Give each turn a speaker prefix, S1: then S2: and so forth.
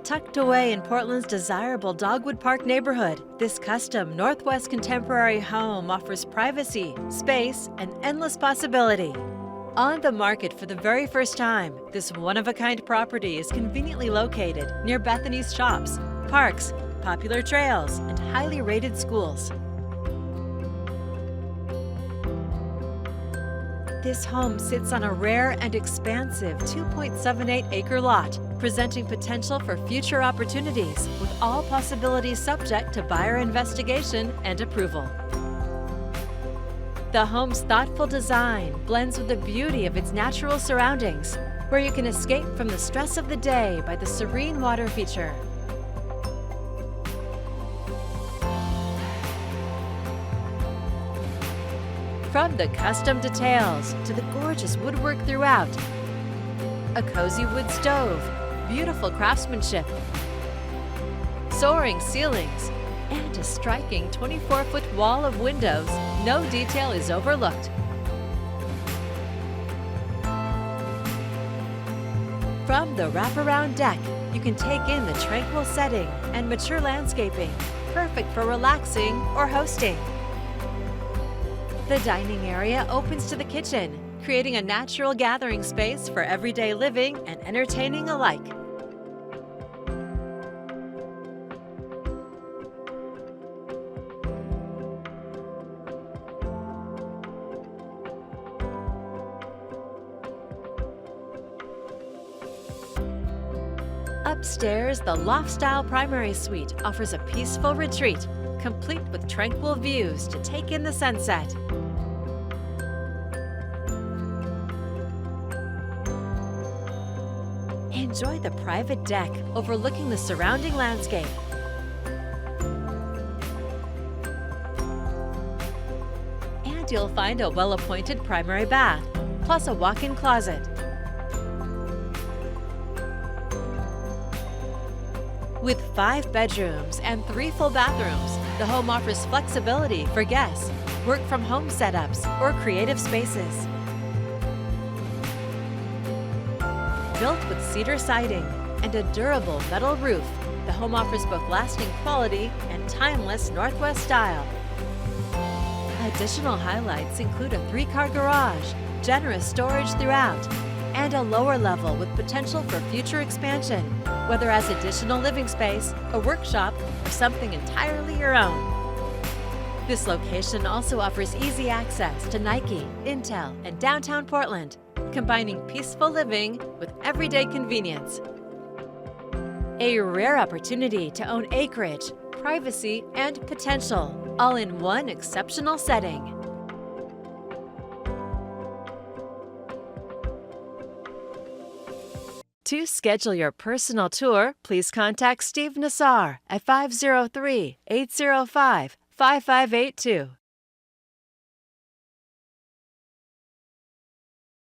S1: Tucked away in Portland's desirable Dogwood Park neighborhood, this custom Northwest contemporary home offers privacy, space, and endless possibility. On the market for the very first time, this one-of-a-kind property is conveniently located near Bethany's shops, parks, popular trails, and highly rated schools. This home sits on a rare and expansive 2.78-acre lot, presenting potential for future opportunities, with all possibilities subject to buyer investigation and approval. The home's thoughtful design blends with the beauty of its natural surroundings, where you can escape from the stress of the day by the serene water feature. From the custom details to the gorgeous woodwork throughout, a cozy wood stove, beautiful craftsmanship, soaring ceilings, and a striking 24-foot wall of windows, no detail is overlooked. From the wraparound deck, you can take in the tranquil setting and mature landscaping, perfect for relaxing or hosting. The dining area opens to the kitchen, creating a natural gathering space for everyday living and entertaining alike. Upstairs, the loft-style primary suite offers a peaceful retreat, complete with tranquil views to take in the sunset. Enjoy the private deck overlooking the surrounding landscape. And you'll find a well-appointed primary bath, plus a walk-in closet. With 5 bedrooms and 3 full bathrooms, the home offers flexibility for guests, work-from-home setups, or creative spaces. Built with cedar siding and a durable metal roof, the home offers both lasting quality and timeless Northwest style. Additional highlights include a 3-car garage, generous storage throughout, and a lower level with potential for future expansion, whether as additional living space, a workshop, or something entirely your own. This location also offers easy access to Nike, Intel, and downtown Portland, combining peaceful living with everyday convenience. A rare opportunity to own acreage, privacy, and potential, all in one exceptional setting. To schedule your personal tour, please contact Steve Nassar at 503-805-5582.